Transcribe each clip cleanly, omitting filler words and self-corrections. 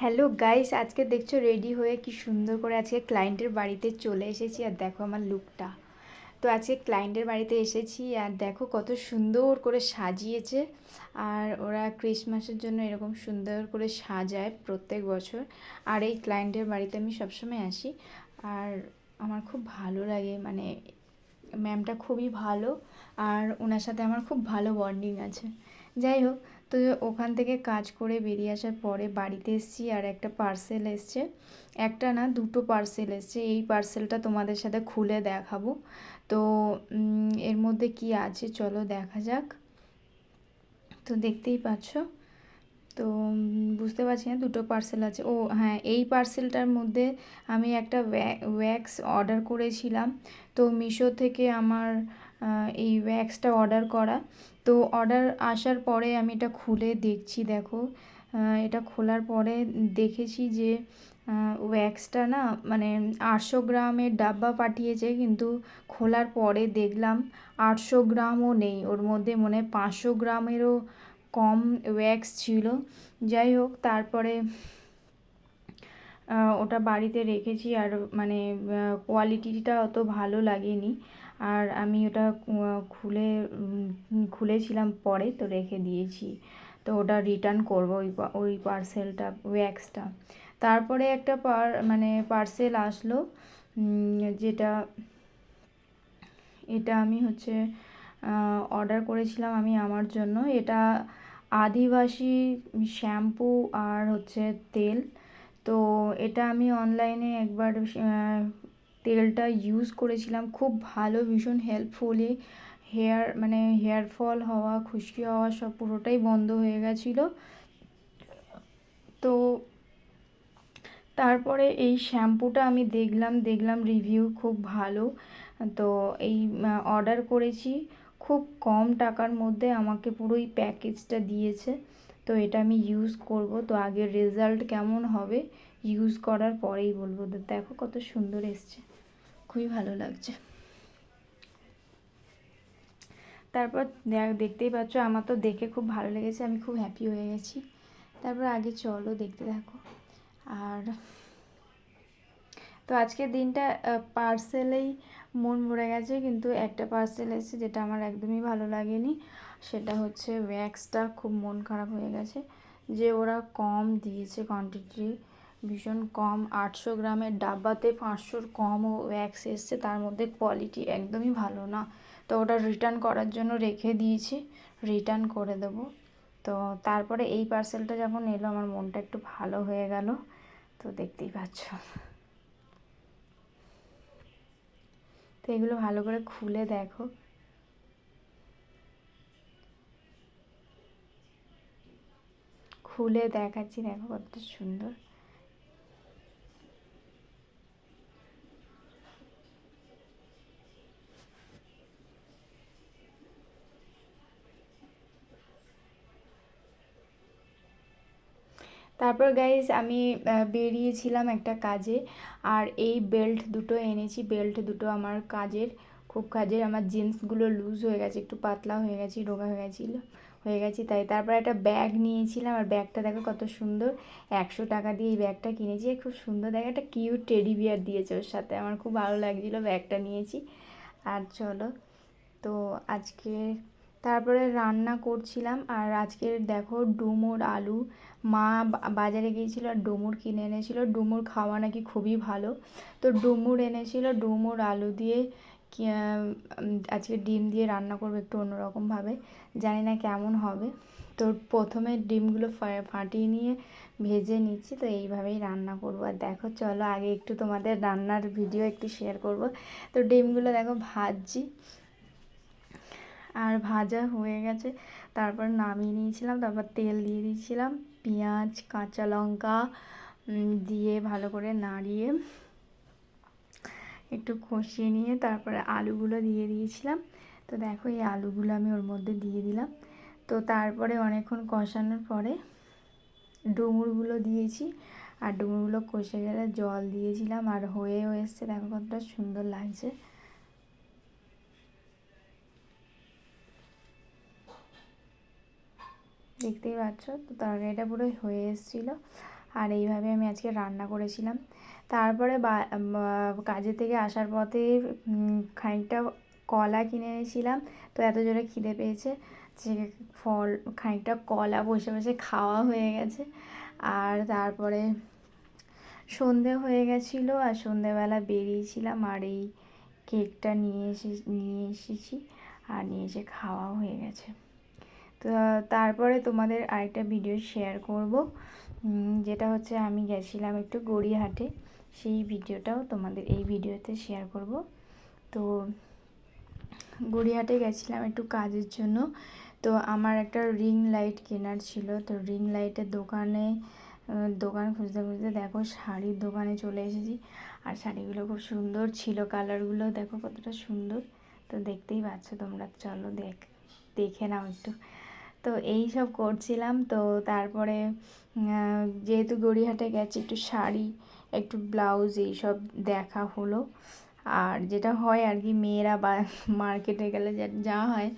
Hello guys, আজকে দেখছো ready হয়ে কি সুন্দর করে আজকে ক্লায়েন্টের বাড়িতে চলে এসেছি। আর দেখো আমার লুকটা। তো আজকে ক্লায়েন্টের বাড়িতে এসেছি আর দেখো কত সুন্দর করে সাজিয়েছে। আর ওরা ক্রিসমাসের জন্য এরকম সুন্দর করে সাজায় প্রত্যেক বছর। আর এই ক্লায়েন্টের বাড়িতে আমি সবসময় আসি। আর আমার খুব ভালো লাগে, মানে ম্যামটা খুবই ভালো। আর ওনার সাথে আমার খুব ভালো বন্ডিং আছে। যাই হোক, তো ওখান থেকে কাজ করে বেরিয়ে আসার পরে বাড়িতে এসেছি আর একটা পার্সেল এসছে। একটা না, দুটো পার্সেল এসছে। এই পার্সেলটা তোমাদের সাথে খুলে দেখাবো। তো এর মধ্যে কি আছে চলো দেখা যাক। তো দেখতেই পাচ্ছ। তো বুঝতে পারছি না, দুটো পার্সেল আছে। ও হ্যাঁ, এই পার্সেলটার মধ্যে আমি একটা ওয়্যাক্স অর্ডার করেছিলাম। তো মিশো থেকে আমার এই ওয়্যাক্সটা অর্ডার করা। তো অর্ডার আসার পরে আমি এটা খুলে দেখছি। দেখো, এটা খোলার পরে দেখেছি যে ওয়্যাক্সটা না, মানে 800 গ্রামের ডাব্বা পাঠিয়েছে, কিন্তু খোলার পরে দেখলাম 800 গ্রামও নেই ওর মধ্যে, মনে 500 গ্রামেরও কম ওয়্যাক্স ছিল। যাই হোক, তারপরে ওটা বাড়িতে রেখেছি। আর মানে কোয়ালিটিটা অত ভালো লাগেনি। আর আমি ওটা খুলেছিলাম পরে, তো রেখে দিয়েছি। তো ওটা রিটার্ন করবো ওই পার্সেলটা, ওয়্যাক্সটা। তারপরে একটা মানে পার্সেল আসলো, যেটা এটা আমি হচ্ছে অর্ডার করেছিলাম আমি আমার জন্য। এটা আদিবাসী শ্যাম্পু আর হচ্ছে তেল। তো এটা আমি অনলাইনে একবার তেলটা ইউজ করেছিলাম, খুব ভালো, ভীষণ হেল্পফুলি। মানে হেয়ার ফল হওয়া, খুশকি হওয়া সব পুরোটাই বন্ধ হয়ে গেছিলো। তো তারপরে এই শ্যাম্পুটা আমি দেখলাম রিভিউ খুব ভালো। তো এই অর্ডার করেছি, খুব কম টাকার মধ্যে আমাকে পুরো এই প্যাকেজটা দিয়েছে। তো এটা আমি ইউজ করব। তো আগে রেজাল্ট কেমন হবে ইউজ করার পরেই বলবো। তো দেখো কত সুন্দর এসছে, খুবই ভালো লাগছে। তারপর দেখতেই পাচ্ছ, আমার তো দেখে খুব ভালো লেগেছে, আমি খুব হ্যাপি হয়ে গেছি। তারপর আগে চলো দেখতে থাকো। আর তো আজকের দিনটা পার্সেলেই মন ভরে গেছে, কিন্তু একটা পার্সেল এসেছে যেটা আমার একদমই ভালো লাগেনি। সেটা হচ্ছে ওয়্যাক্সটা, খুব মন খারাপ হয়ে গেছে যে ওরা কম দিয়েছে কোয়ান্টিটি, ভীষণ কম। 800 গ্রামের ডাব্বাতে 500-র কমও ওয়্যাক্স এসছে, তার মধ্যে কোয়ালিটি একদমই ভালো না। তো ওটা রিটার্ন করার জন্য রেখে দিয়েছি, রিটার্ন করে দেবো। তো তারপরে এই পার্সেলটা যখন এলো আমার মনটা একটু ভালো হয়ে গেল। তো দেখতেই পাচ্ছ। তো এগুলো ভালো করে খুলে দেখো, খুলে দেখাচ্ছি, দেখো কতটা সুন্দর। তারপর গাইজ আমি বেরিয়েছিলাম একটা কাজে। আর এই বেল্ট দুটো এনেছি, বেল্ট দুটো আমার কাজের, খুব কাজের। আমার জিন্সগুলো লুজ হয়ে গেছে, একটু পাতলা হয়ে গেছি, রোগা হয়ে গেছি তাই। তারপর একটা ব্যাগ নিয়েছিলাম, আর ব্যাগটা দেখো কত সুন্দর। 100 টাকা দিয়ে এই ব্যাগটা কিনেছি, খুব সুন্দর। দেখো একটা কিউট টেডি বিয়ার দিয়েছে ওর সাথে, আমার খুব ভালো লাগছিলো, ব্যাগটা নিয়েছি। আর চলো, তো আজকে তারপরে রান্না করছিলাম। আর আজকের দেখো ডুমুর আলু, মা বাজারে গিয়েছিল আর ডুমুর কিনে এনেছিল। ডুমুর খাওয়া নাকি খুবই ভালো। তো ডুমুর এনেছিল, ডুমুর আলু দিয়ে আজকে ডিম দিয়ে রান্না করবো একটু অন্যরকমভাবে, জানি না কেমন হবে। তো প্রথমে ডিমগুলো ফাটিয়ে নিয়ে ভেজে নিচ্ছি। তো এইভাবেই রান্না করবো। আর দেখো চলো আগে একটু তোমাদের রান্নার ভিডিও একটু শেয়ার করব। তো ডিমগুলো দেখো ভাজছি, আর ভাজা হয়ে গেছে। তারপর নামিয়ে নিয়েছিলাম, তারপর তেল দিয়ে দিয়েছিলাম, পেঁয়াজ কাঁচা লঙ্কা দিয়ে ভালো করে নাড়িয়ে একটু কষিয়ে নিয়ে তারপরে আলুগুলো দিয়ে দিয়েছিলাম। তো দেখো এই আলুগুলো আমি ওর মধ্যে দিয়ে দিলাম। তো তারপরে অনেকক্ষণ কষানোর পরে ডুমুরগুলো দিয়েছি। আর ডুমুরগুলো কষে গেলে জল দিয়েছিলাম, আর হয়েও এসছে, দেখো কতটা সুন্দর লাগছে। দেখতেই পাচ্ছ। তো তরকারিটা পুরো হয়ে এসেছিলো। আর এইভাবে আমি আজকে রান্না করেছিলাম। তারপরে কাজে থেকে আসার পথে খানিকটা কলা কিনে এনেছিলাম। তো এত জোরে খিদে পেয়েছে যে খানিকটা কলা বসে বসে খাওয়া হয়ে গেছে। আর তারপরে সন্ধে হয়ে গেছিলো, আর সন্ধেবেলা বেরিয়েছিলাম, আর এই কেকটা নিয়ে এসেছি, আর নিয়ে এসে খাওয়াও হয়ে গেছে। তো তারপরে তোমাদের আরেকটা ভিডিও শেয়ার করব, যেটা হচ্ছে আমি গেছিলাম একটু গড়িয়াহাটে, সেই ভিডিওটাও তোমাদের এই ভিডিওতে শেয়ার করব। তো গড়িয়াহাটে গেছিলাম একটু কাজের জন্য। তো আমার একটা রিং লাইট কেনার ছিল। তো রিং লাইটের দোকান খুঁজতে খুঁজতে দেখো শাড়ির দোকানে চলে এসেছি। আর শাড়িগুলো খুব সুন্দর ছিল, কালারগুলো দেখো কতটা সুন্দর। তো দেখতেই পাচ্ছ তোমরা, চলো দেখে নাও একটু। তো এই সব করছিলাম। তো তারপরে যেহেতু গড়িয়াহাটে গেছি, একটু শাড়ি, একটু ব্লাউজ এইসব দেখা হলো। আর যেটা হয় আর কি, মেয়েরা বা মার্কেটে গেলে যা হয়,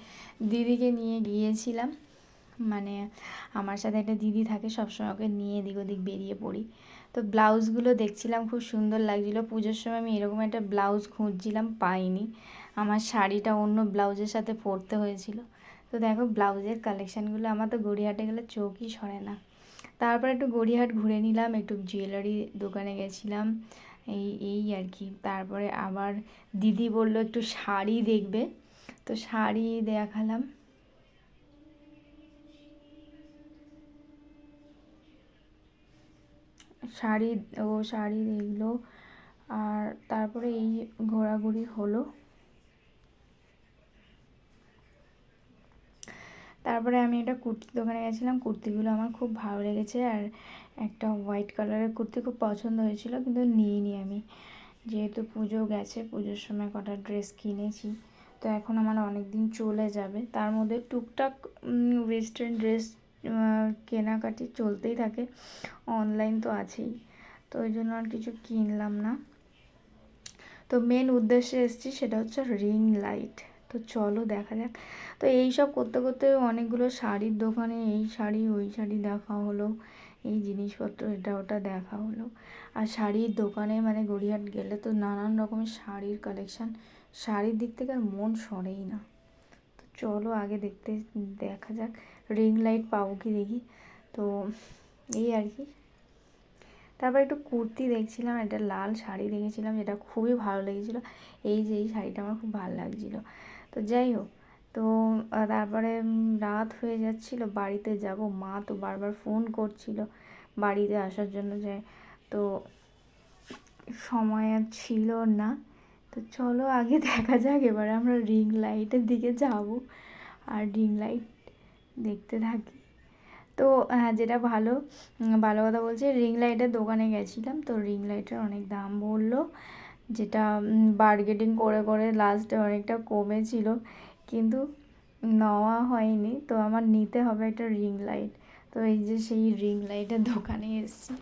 দিদিকে নিয়ে গিয়েছিলাম। মানে আমার সাথে একটা দিদি থাকে, সবসময় ওকে নিয়ে এদিক ওদিক বেরিয়ে পড়ি। তো ব্লাউজগুলো দেখছিলাম, খুব সুন্দর লাগছিলো। পুজোর সময় আমি এরকম একটা ব্লাউজ খুঁজছিলাম, পাইনি। আমার শাড়িটা অন্য ব্লাউজের সাথে পরতে হয়েছিল। তো দেখো ব্লাউজের কালেকশানগুলো, আমার তো গড়িয়াহাটে গেলে চোখই সরে না। তারপর একটু গড়িয়াহাট ঘুরে নিলাম, একটু জুয়েলারি দোকানে গেছিলাম, এই আর কি। তারপরে আবার দিদি বলল একটু শাড়ি দেখবে, তো শাড়ি দেখালাম। শাড়ি দেখলো। আর তারপরে এই ঘোরাঘুরি হলো। তারপরে আমি একটা কুর্তির দোকানে গেছিলাম, কুর্তিগুলো আমার খুব ভালো লেগেছে। আর একটা হোয়াইট কালারের কুর্তি খুব পছন্দ হয়েছিল, কিন্তু নিইনি আমি, যেহেতু পুজো গেছে, পুজোর সময় কটা ড্রেস কিনেছি। তো এখন আমার অনেক দিন চলে যাবে, তার মধ্যে টুকটাক ওয়েস্টার্ন ড্রেস কেনাকাটি চলতেই থাকে, অনলাইন তো আছেই। তো ওই জন্য আর কিছু কিনলাম না। তো মেন উদ্দেশ্যে এসেছি, সেটা হচ্ছে রিং লাইট। তো চলো দেখা যাক। তো এই সব করতে করতে অনেকগুলো শাড়ির দোকানে এই শাড়ি ওই শাড়ি দেখা হলো, এই জিনিসপত্র এটা ওটা দেখা হলো। আর শাড়ির দোকানে মানে গড়িয়াহাট গেলে তো নানান রকমের শাড়ির কালেকশান, শাড়ির দিক থেকে আর মন সরেই না। তো চলো আগে দেখা যাক রিং লাইট পাবো কি দেখি। তো এই আর কি। তারপর একটু কুর্তি দেখছিলাম, একটা লাল শাড়ি দেখেছিলাম, যেটা খুবই ভালো লেগেছিলো। এই শাড়িটা আমার খুব ভালো লাগছিলো। তো যাই হোক, তো তারপরে রাত হয়ে যাচ্ছিলো, বাড়িতে যাব। মা তো বারবার ফোন করছিল বাড়িতে আসার জন্য, যে তো সময় আর ছিল না। তো চলো আগে দেখা যাক, এবারে আমরা রিং লাইটের দিকে যাব, আর রিং লাইট দেখতে থাকি। তো যেটা ভালো কথা বলছি, রিং লাইটের দোকানে গেছিলাম। তো রিং লাইটের অনেক দাম বললো, যেটা বার্গেনিং করে করে লাস্টে অনেকটা কমেছিল, কিন্তু নেওয়া হয়নি। তো আমার নিতে হবে একটা রিং লাইট। তো এই যে সেই রিং লাইটের দোকানে এসেছি,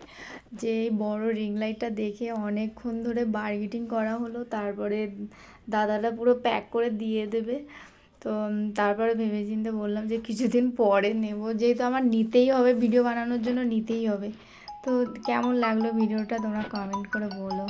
যে বড় রিং লাইটটা দেখে অনেকক্ষণ ধরে বার্গেনিং করা হলো। তারপরে দাদাটা পুরো প্যাক করে দিয়ে দেবে। তো তারপরে ভেবেচিন্তে বললাম যে কিছুদিন পরে নেব, যেহেতু আমার নিতেই হবে, ভিডিও বানানোর জন্য নিতেই হবে। তো কেমন লাগলো ভিডিওটা তোমরা কমেন্ট করে বলো।